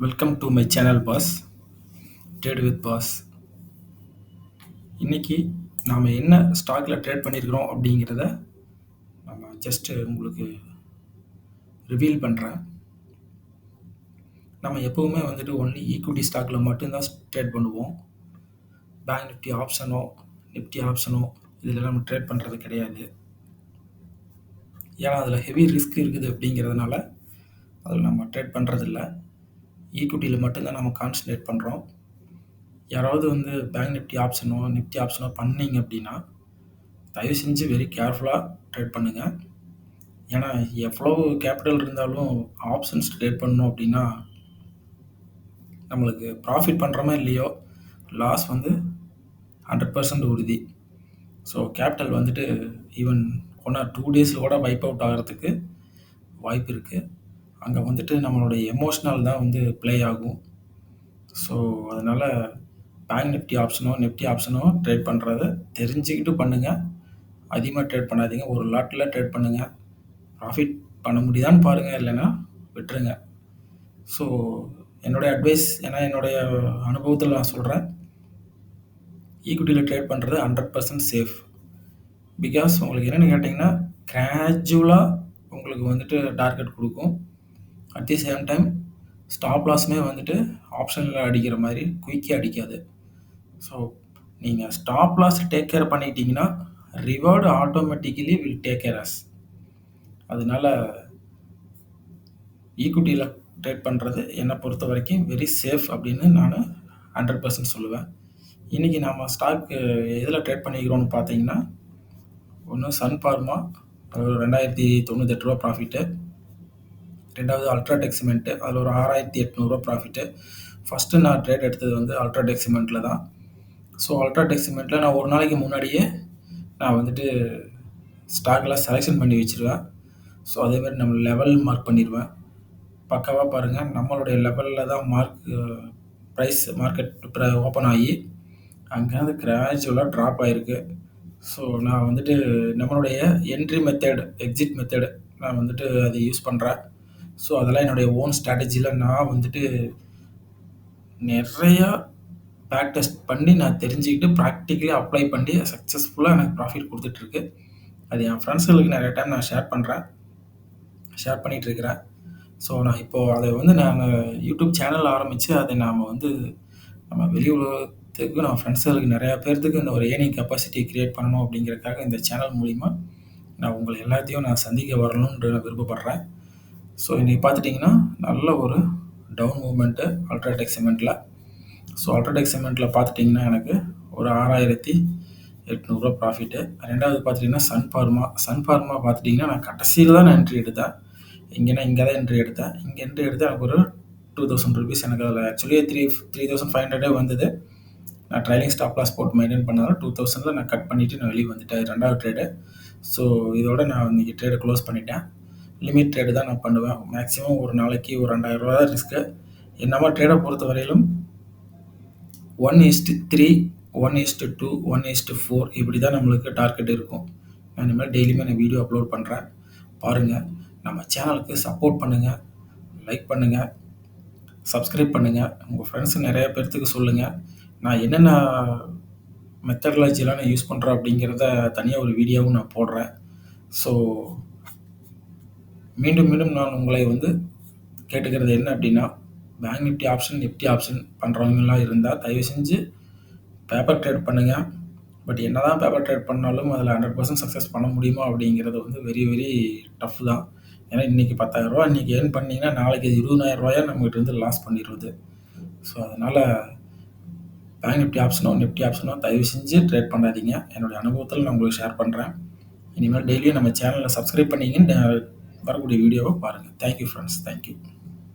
Welcome to my channel boss. Trade with boss. இன்னைக்கு நாம் என்ன ஸ்டாக்கில் ட்ரேட் பண்ணியிருக்கிறோம் அப்படிங்கிறத நம்ம ஜஸ்ட்டு உங்களுக்கு ரிவீல் பண்ணுறேன். நம்ம எப்போவுமே ஒன்லி ஈக்விட்டி ஸ்டாக்கில் மட்டும்தான் ட்ரேட் பண்ணுவோம். பேங்க் நிஃப்டி ஆப்ஷனோ நிஃப்டி ஆப்ஷனோ இதில் நம்ம ட்ரேட் பண்ணுறது கிடையாது. ஏன்னா அதில் ஹெவி ரிஸ்க் இருக்குது அப்படிங்கிறதுனால அதில் நம்ம ட்ரேட் பண்ணுறதில்ல. ஈக்விட்டியில் மட்டும்தான் நம்ம கான்சன்ட்ரேட் பண்ணுறோம். யாராவது பேங்க் நிஃப்டி ஆப்ஷனோ பண்ணீங்க அப்படின்னா தயவு செஞ்சு வெரி கேர்ஃபுல்லாக ட்ரேட் பண்ணுங்கள். ஏன்னா எவ்வளோ கேபிட்டல் இருந்தாலும் ஆப்ஷன்ஸ் ட்ரேட் பண்ணணும் அப்படின்னா நம்மளுக்கு ப்ராஃபிட் பண்ணுறோமோ இல்லையோ லாஸ் 100% உறுதி. ஸோ கேபிட்டல் ஈவன் 1 or 2 டேஸில் கூட வைப் அவுட் ஆகிறதுக்கு வாய்ப்பு இருக்குது. அங்கே நம்மளுடைய எமோஷ்னல் தான் ப்ளே ஆகும். ஸோ அதனால் பேங்க் நிஃப்டி ஆப்ஷனோ ட்ரேட் பண்ணுறத தெரிஞ்சுக்கிட்டு பண்ணுங்கள். அதிகமாக ட்ரேட் பண்ணாதீங்க. ஒரு லாட்டில் ட்ரேட் பண்ணுங்கள். ப்ராஃபிட் பண்ண முடியுதான்னு பாருங்கள், இல்லைன்னா விட்டுருங்க. ஸோ என்னுடைய அட்வைஸ், ஏன்னா என்னுடைய அனுபவத்தில் நான் சொல்கிறேன், ஈக்விட்டியில் ட்ரேட் பண்ணுறது 100% சேஃப். பிகாஸ் உங்களுக்கு என்னென்னு கேட்டிங்கன்னா கிராஜுவலாக உங்களுக்கு டார்கெட் கொடுக்கும். At the same time stop லாஸுமே ஆப்ஷனில் அடிக்கிற மாதிரி குயிக்காக அடிக்காது. ஸோ நீங்கள் ஸ்டாப் லாஸ் டேக் கேர் பண்ணிட்டீங்கன்னா reward automatically will take care us. அதனால ஈக்விட்டியில் ட்ரேட் பண்ணுறது என்னை பொறுத்த வரைக்கும் வெரி சேஃப் அப்படின்னு நான் 100% சொல்லுவேன். இன்றைக்கி நம்ம ஸ்டாக் எதில் ட்ரேட் பண்ணிக்கிறோன்னு பார்த்தீங்கன்னா, ஒன்று சன் ஃபார்மா, அது ஒரு 2098 ரூபா ப்ராஃபிட்டு. ரெண்டாவது அல்ட்ராடெக் சிமெண்ட்டு, அதில் ஒரு 6800 ப்ராஃபிட்டு. ஃபஸ்ட்டு நான் ட்ரேட் எடுத்தது அல்ட்ராடெக் சிமெண்ட்டில் தான். ஸோ அல்ட்ராடெக் சிமெண்ட்டில் நான் ஒரு நாளைக்கு முன்னாடியே நான் ஸ்டாக்லாம் செலெக்ஷன் பண்ணி வச்சுருவேன். ஸோ அதேமாதிரி நம்ம லெவல் மார்க் பண்ணிடுவேன். பக்காவாக பாருங்கள், நம்மளுடைய லெவலில் தான் மார்க்கெட் ஓப்பன் ஆகி அங்கேருந்து கிராஜுவலாக ட்ராப் ஆகிருக்கு. ஸோ நான் நம்மளுடைய என்ட்ரி மெத்தட், எக்ஸிட் மெத்தட் நான் அதை யூஸ் பண்ணுறேன். ஸோ அதெல்லாம் என்னுடைய ஓன் ஸ்ட்ராட்டஜியில் நான் நிறையா பேக் டெஸ்ட் பண்ணி நான் தெரிஞ்சுக்கிட்டு ப்ராக்டிக்கலி அப்ளை பண்ணி சக்ஸஸ்ஃபுல்லாக எனக்கு ப்ராஃபிட் கொடுத்துட்ருக்கு. அது என் ஃப்ரெண்ட்ஸுகளுக்கு நிறைய டைம் நான் ஷேர் பண்ணிகிட்ருக்கிறேன். ஸோ நான் இப்போது அதை நான் யூடியூப் சேனல் ஆரம்பித்து அதை நாம் நம்ம வெளி உலகத்துக்கு நம்ம ஃப்ரெண்ட்ஸுகளுக்கு நிறையா பேர்த்துக்கு இந்த ஒரு ஏர்னிங் கெப்பாசிட்டி க்ரியேட் பண்ணணும் அப்படிங்கிறதுக்காக இந்த சேனல் மூலிமா நான் உங்களை எல்லாத்தையும் நான் சந்திக்க வரணுன்ற நான் விருப்பப்படுறேன். ஸோ இன்றைக்கி பார்த்துட்டிங்கன்னா நல்ல ஒரு டவுன் மூவ்மெண்ட்டு அல்ட்ராடெக் சிமெண்ட்டில். ஸோ அல்ட்ராடெக் சிமெண்ட்டில் பார்த்துட்டிங்கன்னா எனக்கு ஒரு 6800 ப்ராஃபிட்டு. ரெண்டாவது பார்த்துட்டிங்கன்னா சன் ஃபார்மா பார்த்துட்டிங்கன்னா நான் கடைசியில் தான் நான் என்ட்ரி எடுத்தேன். இங்கே தான் என்ட்ரி எடுத்தேன். இங்கே என்ட்ரி எடுத்தால் எனக்கு ஒரு 2000 ருபீஸ் எனக்கு அதில் ஆக்சுவலி 3500 வந்தது. நான் ட்ரைலிங் ஸ்டாப் லாஸ் போட்டு மெயின்டைன் பண்ணதால் 2000 நான் கட் பண்ணிவிட்டு நான் வெளியே வந்துட்டேன். ரெண்டாவது ட்ரேடு. ஸோ இதோட நான் இன்றைக்கி ட்ரேடை க்ளோஸ் பண்ணிட்டேன். லிமிட் ட்ரேடு தான் நான் பண்ணுவேன். மேக்ஸிமம் ஒரு நாளைக்கு ஒரு 2000 ரூபா தான் ரிஸ்க்கு. என்னமா ட்ரேடை பொறுத்த வரையிலும் 1:3, 1:2, 1:4 இப்படி தான் நம்மளுக்கு டார்கெட் இருக்கும். நான் இனிமேல் டெய்லியுமே நான் வீடியோ அப்லோட் பண்ணுறேன், பாருங்கள். நம்ம சேனலுக்கு சப்போர்ட் பண்ணுங்கள், லைக் பண்ணுங்கள், சப்ஸ்கிரைப் பண்ணுங்கள். உங்கள் ஃப்ரெண்ட்ஸு நிறைய பேர்த்துக்கு சொல்லுங்கள். நான் என்னென்ன மெத்தடாலஜிலாம் நான் யூஸ் பண்ணுறேன் அப்படிங்கிறத தனியாக ஒரு வீடியோவும் நான் போடுறேன். ஸோ மீண்டும் நான் உங்களை கேட்டுக்கிறது என்ன அப்படின்னா, பேங்க் நிஃப்டி ஆப்ஷன் பண்ணுறவங்களாம் இருந்தால் தயவு செஞ்சு பேப்பர் ட்ரேட் பண்ணுங்கள். பட் என்ன தான் பேப்பர் ட்ரேட் பண்ணாலும் அதில் 100% சக்ஸஸ் பண்ண முடியுமா அப்படிங்கிறது வெரி வெரி டஃப் தான். ஏன்னா இன்றைக்கி 10,000 ரூபா இன்றைக்கி ஏர்ன் பண்ணிங்கன்னா நாளைக்கு 20,000 ரூபாயா நம்மகிட்ட லாஸ் பண்ணிடுறது. ஸோ அதனால் பேங்க் நிஃப்டி ஆப்ஷனோ தயவு செஞ்சு ட்ரேட் பண்ணாதீங்க. என்னுடைய அனுபவத்தில் நான் உங்களுக்கு ஷேர் பண்ணுறேன். இனிமேல் டெய்லியும் நம்ம சேனலை சப்ஸ்கிரைப் பண்ணிங்கன்னு வரக்கூடிய வீடியோவை பாருங்கள். Thank you friends, thank you.